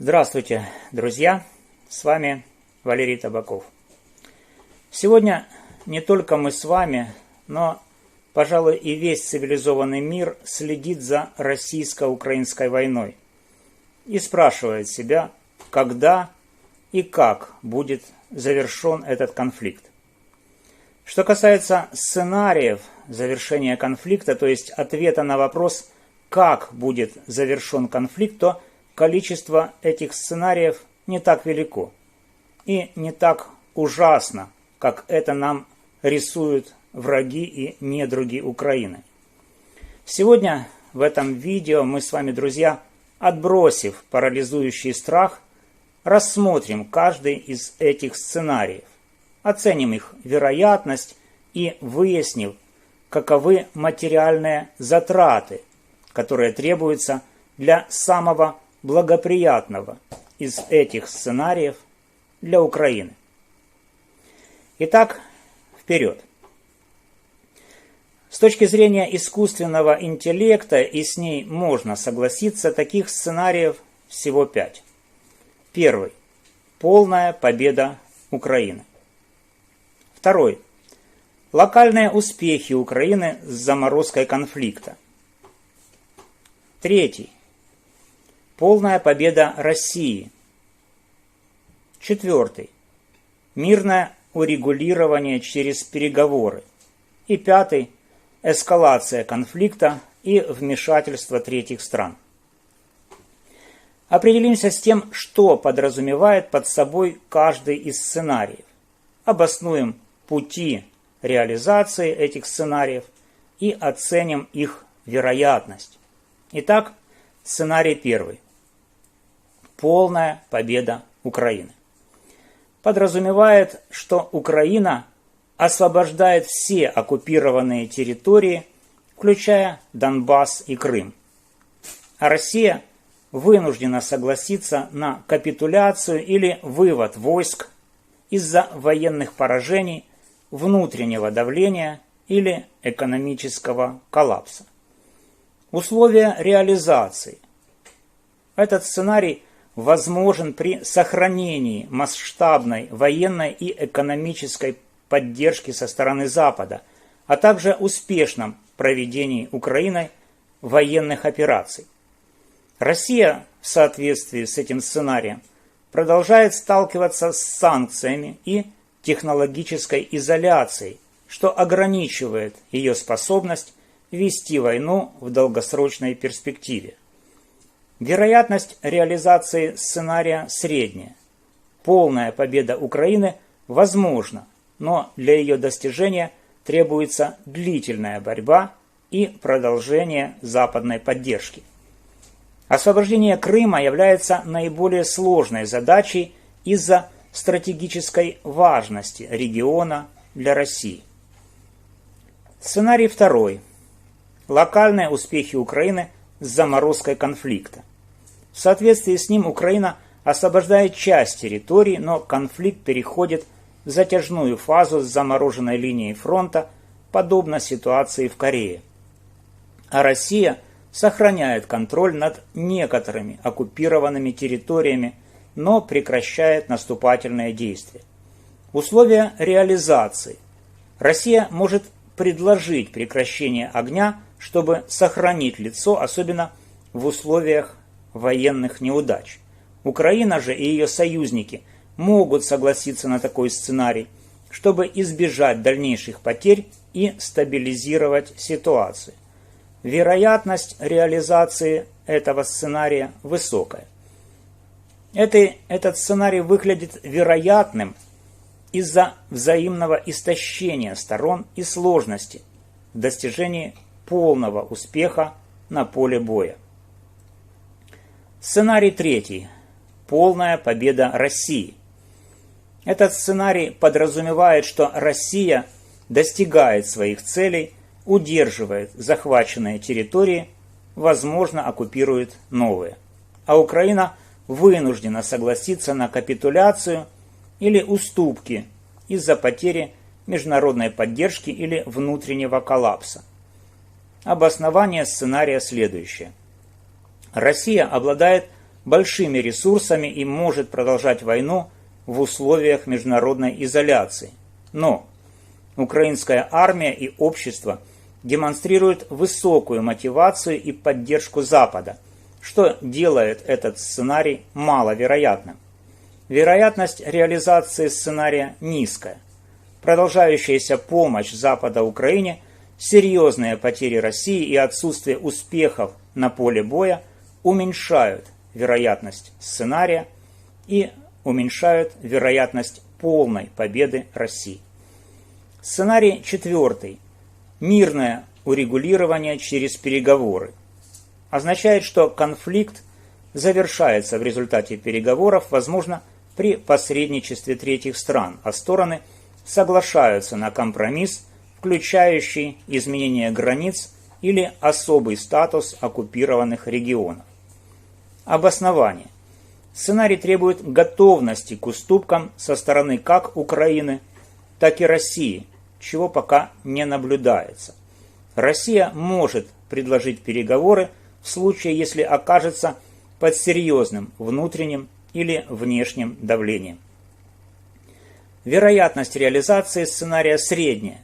Здравствуйте, друзья! С вами Валерий Табаков. Сегодня не только мы с вами, но, пожалуй, и весь цивилизованный мир следит за российско-украинской войной и спрашивает себя, когда и как будет завершен этот конфликт. Что касается сценариев завершения конфликта, то есть ответа на вопрос, как будет завершен конфликт, то количество этих сценариев не так велико и не так ужасно, как это нам рисуют враги и недруги Украины. Сегодня в этом видео мы с вами, друзья, отбросив парализующий страх, рассмотрим каждый из этих сценариев, оценим их вероятность и выясним, каковы материальные затраты, которые требуются для самого благоприятного из этих сценариев для Украины. Итак, вперед. С точки зрения искусственного интеллекта, и с ней можно согласиться, таких сценариев всего 5. Первый. Полная победа Украины. Второй. Локальные успехи Украины с заморозкой конфликта. Третий. Полная победа России. Четвертый. Мирное урегулирование через переговоры. И пятый. Эскалация конфликта и вмешательство третьих стран. Определимся с тем, что подразумевает под собой каждый из сценариев. Обоснуем пути реализации этих сценариев и оценим их вероятность. Итак, сценарий первый. Полная победа Украины. Подразумевает, что Украина освобождает все оккупированные территории, включая Донбасс и Крым. А Россия вынуждена согласиться на капитуляцию или вывод войск из-за военных поражений, внутреннего давления или экономического коллапса. Условия реализации. Этот сценарий возможен при сохранении масштабной военной и экономической поддержки со стороны Запада, а также успешном проведении Украиной военных операций. Россия в соответствии с этим сценарием продолжает сталкиваться с санкциями и технологической изоляцией, что ограничивает ее способность вести войну в долгосрочной перспективе. Вероятность реализации сценария средняя. Полная победа Украины возможна, но для ее достижения требуется длительная борьба и продолжение западной поддержки. Освобождение Крыма является наиболее сложной задачей из-за стратегической важности региона для России. Сценарий второй. Локальные успехи Украины с заморозкой конфликта. В соответствии с ним Украина освобождает часть территорий, но конфликт переходит в затяжную фазу с замороженной линией фронта, подобно ситуации в Корее. А Россия сохраняет контроль над некоторыми оккупированными территориями, но прекращает наступательные действия. Условия реализации. Россия может предложить прекращение огня, чтобы сохранить лицо, особенно в условиях военных неудач. Украина же и ее союзники могут согласиться на такой сценарий, чтобы избежать дальнейших потерь и стабилизировать ситуацию. Вероятность реализации этого сценария высокая. Этот сценарий выглядит вероятным из-за взаимного истощения сторон и сложности в достижении полного успеха на поле боя. Сценарий третий. Полная победа России. Этот сценарий подразумевает, что Россия достигает своих целей, удерживает захваченные территории, возможно, оккупирует новые. А Украина вынуждена согласиться на капитуляцию или уступки из-за потери международной поддержки или внутреннего коллапса. Обоснование сценария следующее. Россия обладает большими ресурсами и может продолжать войну в условиях международной изоляции. Но украинская армия и общество демонстрируют высокую мотивацию и поддержку Запада, что делает этот сценарий маловероятным. Вероятность реализации сценария низкая. Продолжающаяся помощь Запада Украине, серьезные потери России и отсутствие успехов на поле боя уменьшают вероятность сценария и уменьшают вероятность полной победы России. Сценарий четвертый. Мирное урегулирование через переговоры. Означает, что конфликт завершается в результате переговоров, возможно, при посредничестве третьих стран, а стороны соглашаются на компромисс, включающий изменение границ или особый статус оккупированных регионов. Обоснование. Сценарий требует готовности к уступкам со стороны как Украины, так и России, чего пока не наблюдается. Россия может предложить переговоры в случае, если окажется под серьезным внутренним или внешним давлением. Вероятность реализации сценария средняя.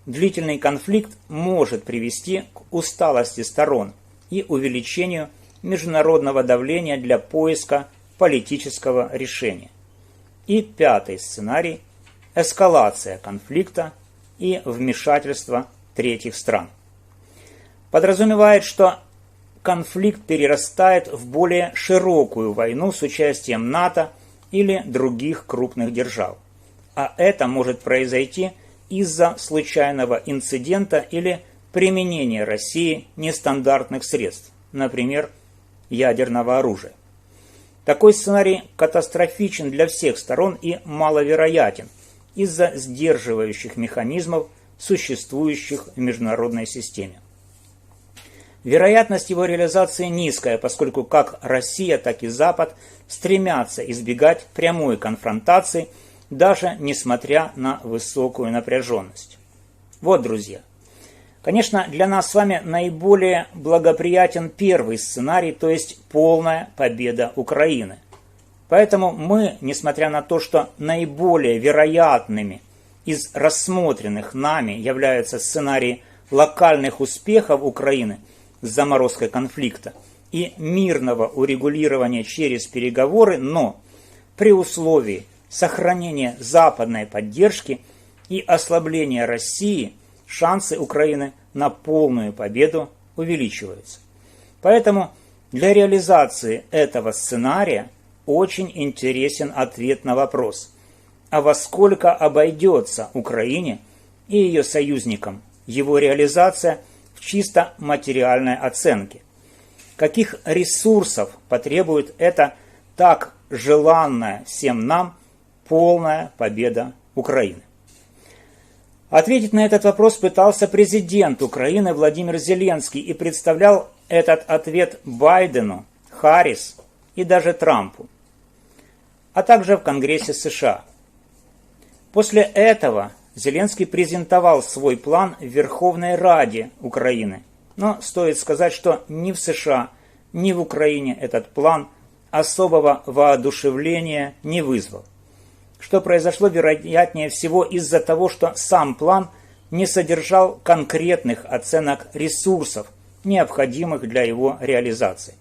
Длительный конфликт может привести к усталости сторон и увеличению международного давления для поиска политического решения. И пятый сценарий – эскалация конфликта и вмешательство третьих стран. Подразумевает, что конфликт перерастает в более широкую войну с участием НАТО или других крупных держав. А это может произойти из-за случайного инцидента или применения России нестандартных средств, например, ядерного оружия. Такой сценарий катастрофичен для всех сторон и маловероятен из-за сдерживающих механизмов, существующих в международной системе. Вероятность его реализации низкая, поскольку как Россия, так и Запад стремятся избегать прямой конфронтации, даже несмотря на высокую напряженность. Вот, друзья. Конечно, для нас с вами наиболее благоприятен первый сценарий, то есть полная победа Украины. Поэтому мы, несмотря на то, что наиболее вероятными из рассмотренных нами являются сценарии локальных успехов Украины с заморозкой конфликта и мирного урегулирования через переговоры, но при условии сохранения западной поддержки и ослабления России шансы Украины на полную победу увеличиваются. Поэтому для реализации этого сценария очень интересен ответ на вопрос, а во сколько обойдется Украине и ее союзникам его реализация в чисто материальной оценке. Каких ресурсов потребует эта так желанная всем нам полная победа Украины? Ответить на этот вопрос пытался президент Украины Владимир Зеленский и представлял этот ответ Байдену, Харрис и даже Трампу, а также в Конгрессе США. После этого Зеленский презентовал свой план в Верховной Раде Украины. Но стоит сказать, что ни в США, ни в Украине этот план особого воодушевления не вызвал. Что произошло, вероятнее всего, из-за того, что сам план не содержал конкретных оценок ресурсов, необходимых для его реализации.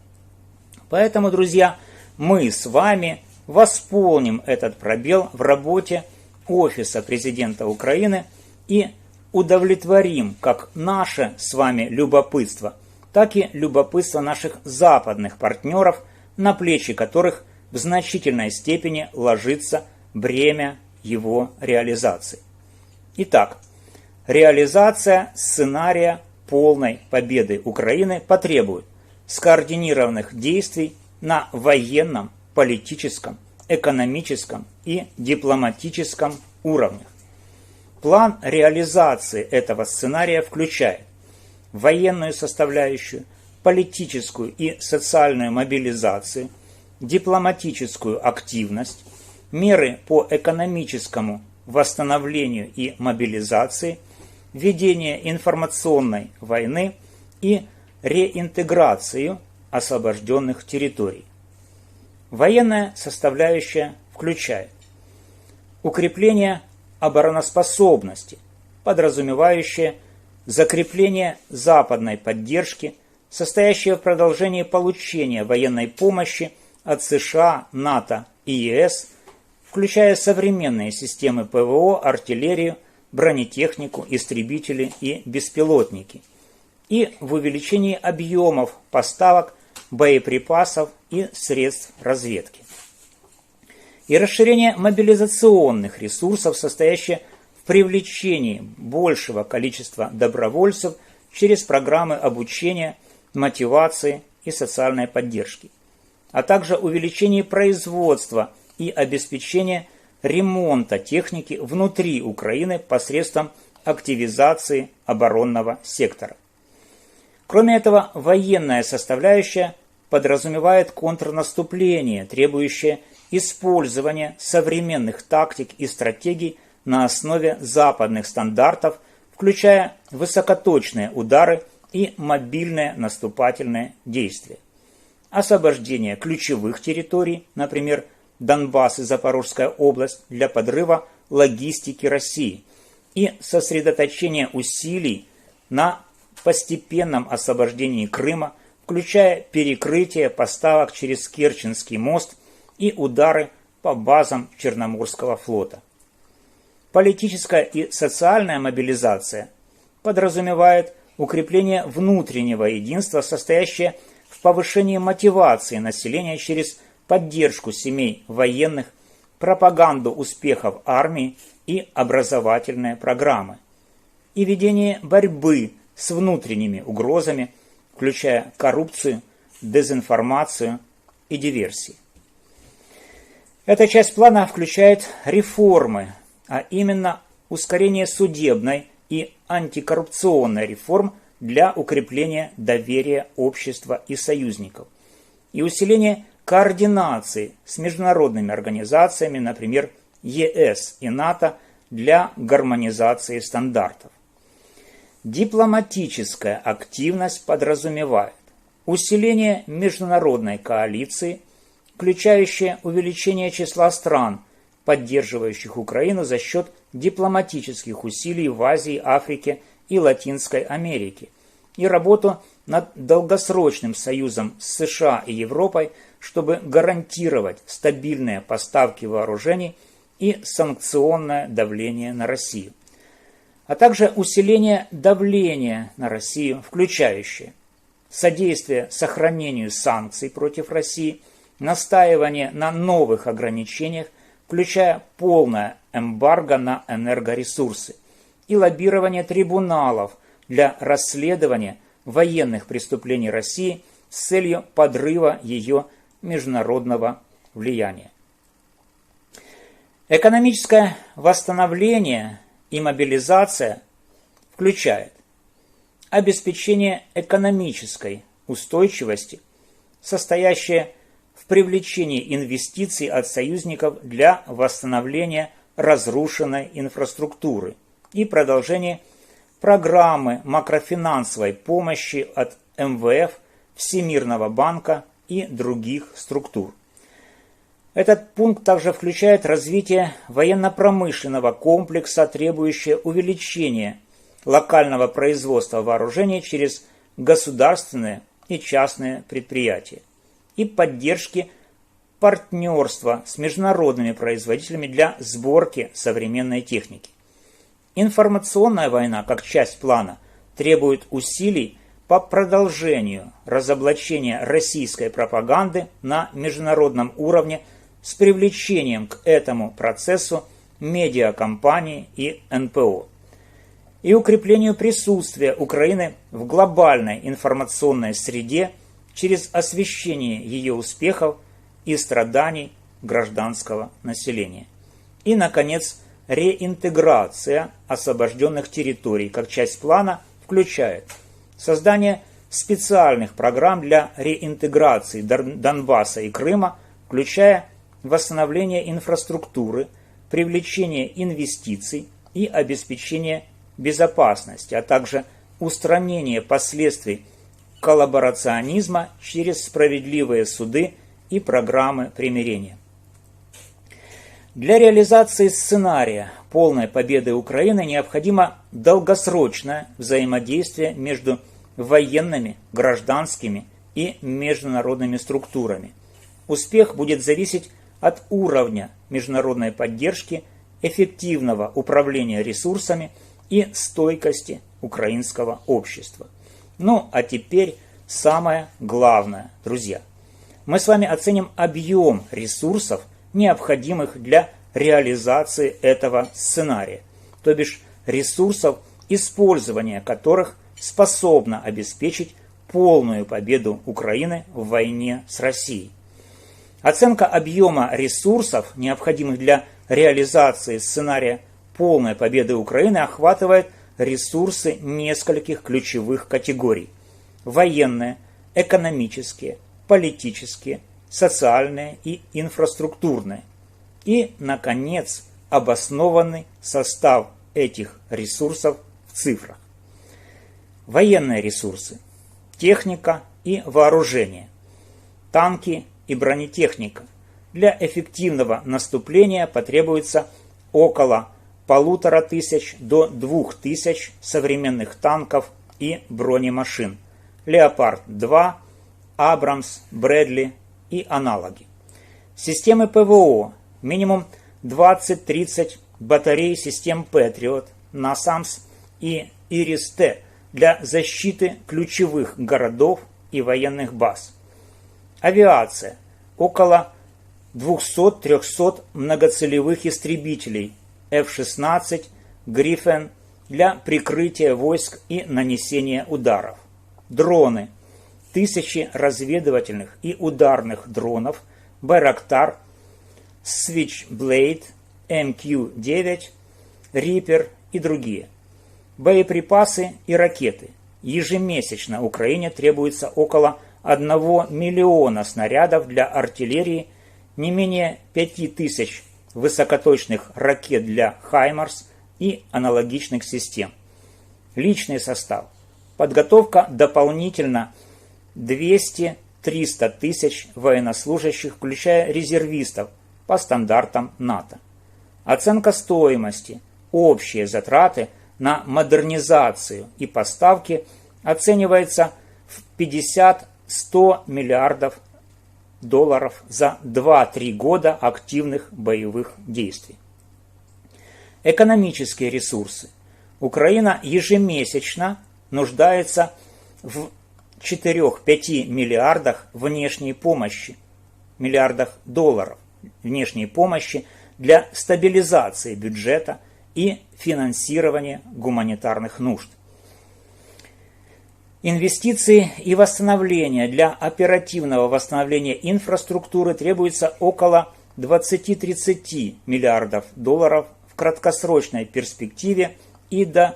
Поэтому, друзья, мы с вами восполним этот пробел в работе Офиса президента Украины и удовлетворим как наше с вами любопытство, так и любопытство наших западных партнеров, на плечи которых в значительной степени ложится бремя его реализации. Итак, реализация сценария полной победы Украины потребует скоординированных действий на военном, политическом, экономическом и дипломатическом уровнях. План реализации этого сценария включает военную составляющую, политическую и социальную мобилизацию, дипломатическую активность, меры по экономическому восстановлению и мобилизации, ведение информационной войны и реинтеграцию освобожденных территорий. Военная составляющая включает укрепление обороноспособности, подразумевающее закрепление западной поддержки, состоящее в продолжении получения военной помощи от США, НАТО и ЕС, включая современные системы ПВО, артиллерию, бронетехнику, истребители и беспилотники, и в увеличении объемов поставок боеприпасов и средств разведки. И расширение мобилизационных ресурсов, состоящее в привлечении большего количества добровольцев через программы обучения, мотивации и социальной поддержки, а также увеличение производства и обеспечения ремонта техники внутри Украины посредством активизации оборонного сектора. Кроме этого, военная составляющая подразумевает контрнаступление, требующее использования современных тактик и стратегий на основе западных стандартов, включая высокоточные удары и мобильные наступательные действия. Освобождение ключевых территорий, например, Донбасс и Запорожская область, для подрыва логистики России и сосредоточение усилий на постепенном освобождении Крыма, включая перекрытие поставок через Керченский мост и удары по базам Черноморского флота. Политическая и социальная мобилизация подразумевает укрепление внутреннего единства, состоящее в повышении мотивации населения через поддержку семей военных, пропаганду успехов армии и образовательные программы, и ведение борьбы с внутренними угрозами, включая коррупцию, дезинформацию и диверсии. Эта часть плана включает реформы, а именно ускорение судебной и антикоррупционной реформ для укрепления доверия общества и союзников, и усиление координации с международными организациями, например, ЕС и НАТО, для гармонизации стандартов. Дипломатическая активность подразумевает усиление международной коалиции, включающее увеличение числа стран, поддерживающих Украину за счет дипломатических усилий в Азии, Африке и Латинской Америке, и работу над долгосрочным союзом с США и Европой, чтобы гарантировать стабильные поставки вооружений и санкционное давление на Россию, а также усиление давления на Россию, включающее содействие сохранению санкций против России, настаивание на новых ограничениях, включая полное эмбарго на энергоресурсы, и лоббирование трибуналов для расследования военных преступлений России с целью подрыва ее международного влияния. Экономическое восстановление и мобилизация включает обеспечение экономической устойчивости, состоящее в привлечении инвестиций от союзников для восстановления разрушенной инфраструктуры и продолжение программы макрофинансовой помощи от МВФ, Всемирного банка и других структур. Этот пункт также включает развитие военно-промышленного комплекса, требующее увеличения локального производства вооружений через государственные и частные предприятия и поддержки партнерства с международными производителями для сборки современной техники. Информационная война, как часть плана, требует усилий по продолжению разоблачения российской пропаганды на международном уровне с привлечением к этому процессу медиакомпаний и НПО, и укреплению присутствия Украины в глобальной информационной среде через освещение ее успехов и страданий гражданского населения. И, наконец, реинтеграция освобожденных территорий как часть плана включает создание специальных программ для реинтеграции Донбасса и Крыма, включая восстановление инфраструктуры, привлечение инвестиций и обеспечение безопасности, а также устранение последствий коллаборационизма через справедливые суды и программы примирения. Для реализации сценария полной победы Украины необходимо долгосрочное взаимодействие между военными, гражданскими и международными структурами. Успех будет зависеть от уровня международной поддержки, эффективного управления ресурсами и стойкости украинского общества. Ну а теперь самое главное, друзья. Мы с вами оценим объем ресурсов, необходимых для реализации этого сценария, то бишь ресурсов, использование которых способно обеспечить полную победу Украины в войне с Россией. Оценка объема ресурсов, необходимых для реализации сценария полной победы Украины, охватывает ресурсы нескольких ключевых категорий: военные, экономические, политические, социальные и инфраструктурные. И, наконец, обоснованный состав этих ресурсов в цифрах. Военные ресурсы: техника и вооружение, танки и бронетехника. Для эффективного наступления потребуется около 1500 до 2000 современных танков и бронемашин, Леопард-2, Абрамс, Брэдли и аналоги. Системы ПВО: минимум 20-30 батарей систем Патриот, NASAMS и Iris-T для защиты ключевых городов и военных баз. Авиация: около 200-300 многоцелевых истребителей F-16, Гриффен для прикрытия войск и нанесения ударов. Дроны: 1000 разведывательных и ударных дронов Байрактар, Switchblade, MQ-9, Reaper и другие. Боеприпасы и ракеты. Ежемесячно Украине требуется около 1 миллиона снарядов для артиллерии, не менее 5000 высокоточных ракет для «Хаймарс» и аналогичных систем. Личный состав. Подготовка дополнительно 200-300 тысяч военнослужащих, включая резервистов, по стандартам НАТО. Оценка стоимости. Общие затраты на модернизацию и поставки оценивается в 50-100 миллиардов долларов за 2-3 года активных боевых действий. Экономические ресурсы. Украина ежемесячно нуждается в 4-5 миллиардах внешней помощи, миллиардах долларов внешней помощи для стабилизации бюджета и финансирования гуманитарных нужд. Инвестиции и восстановление. Для оперативного восстановления инфраструктуры требуется около 20-30 миллиардов долларов в краткосрочной перспективе и до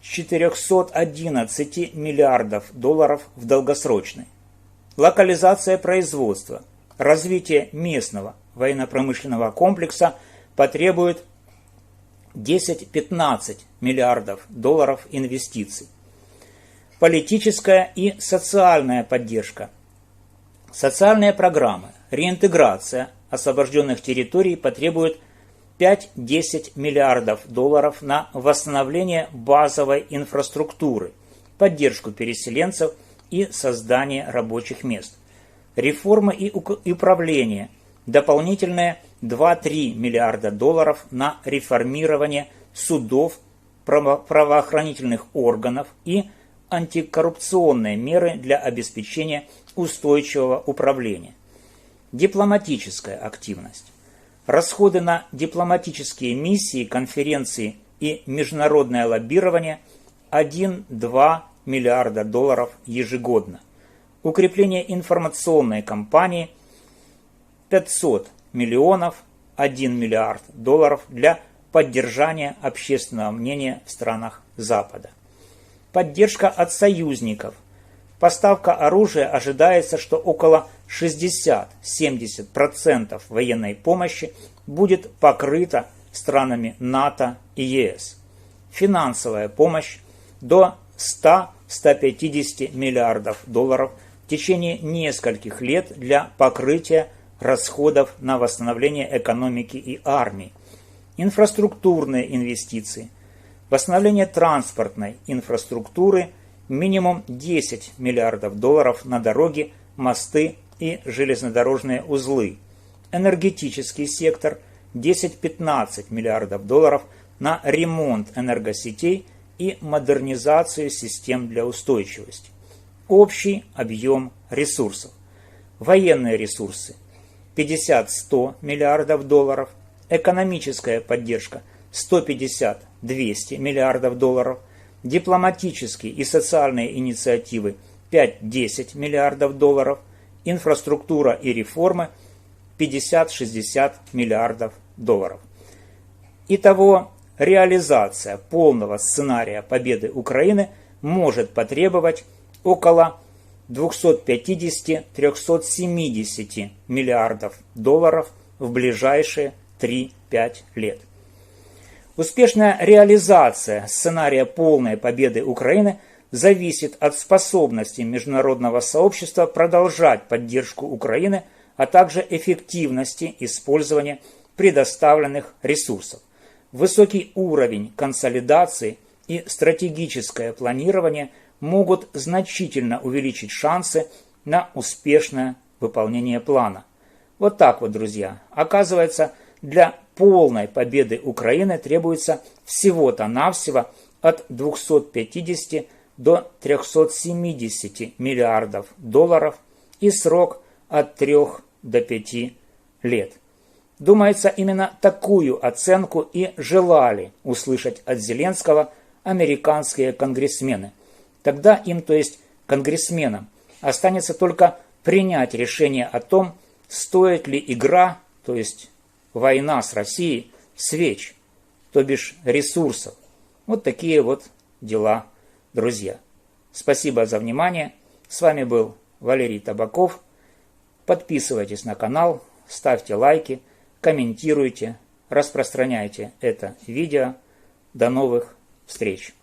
411 миллиардов долларов в долгосрочной. Локализация производства. Развитие местного военно-промышленного комплекса потребует 10-15 миллиардов долларов инвестиций. Политическая и социальная поддержка. Социальные программы, реинтеграция освобожденных территорий потребует 5-10 миллиардов долларов на восстановление базовой инфраструктуры, поддержку переселенцев и создание рабочих мест. Реформы и управление. Дополнительные 2-3 миллиарда долларов на реформирование судов, правоохранительных органов и антикоррупционные меры для обеспечения устойчивого управления. Дипломатическая активность. Расходы на дипломатические миссии, конференции и международное лоббирование 1-2 миллиарда долларов ежегодно. Укрепление информационной кампании 500 миллионов, 1 миллиард долларов для поддержания общественного мнения в странах Запада. Поддержка от союзников. Поставка оружия ожидается, что около 60-70% военной помощи будет покрыта странами НАТО и ЕС. Финансовая помощь до 100-150 миллиардов долларов в течение нескольких лет для покрытия расходов на восстановление экономики и армии, инфраструктурные инвестиции, восстановление транспортной инфраструктуры минимум 10 миллиардов долларов на дороги, мосты и железнодорожные узлы, энергетический сектор 10-15 миллиардов долларов на ремонт энергосетей и модернизацию систем для устойчивости. Общий объем ресурсов. Военные ресурсы 50-100 миллиардов долларов, экономическая поддержка 150-200 миллиардов долларов, дипломатические и социальные инициативы 5-10 миллиардов долларов, инфраструктура и реформы 50-60 миллиардов долларов. Итого, реализация полного сценария победы Украины может потребовать около 250-370 миллиардов долларов в ближайшие 3-5 лет. Успешная реализация сценария полной победы Украины зависит от способности международного сообщества продолжать поддержку Украины, а также эффективности использования предоставленных ресурсов. Высокий уровень консолидации и стратегическое планирование могут значительно увеличить шансы на успешное выполнение плана. Вот так вот, друзья. Оказывается, для полной победы Украины требуется всего-то навсего от 250 до 370 миллиардов долларов и срок от 3 до 5 лет. Думается, именно такую оценку и желали услышать от Зеленского американские конгрессмены. Тогда им, то есть конгрессменам, останется только принять решение о том, стоит ли игра, то есть война с Россией, свеч, то бишь ресурсов. Вот такие вот дела, друзья. Спасибо за внимание. С вами был Валерий Табаков. Подписывайтесь на канал, ставьте лайки, комментируйте, распространяйте это видео. До новых встреч!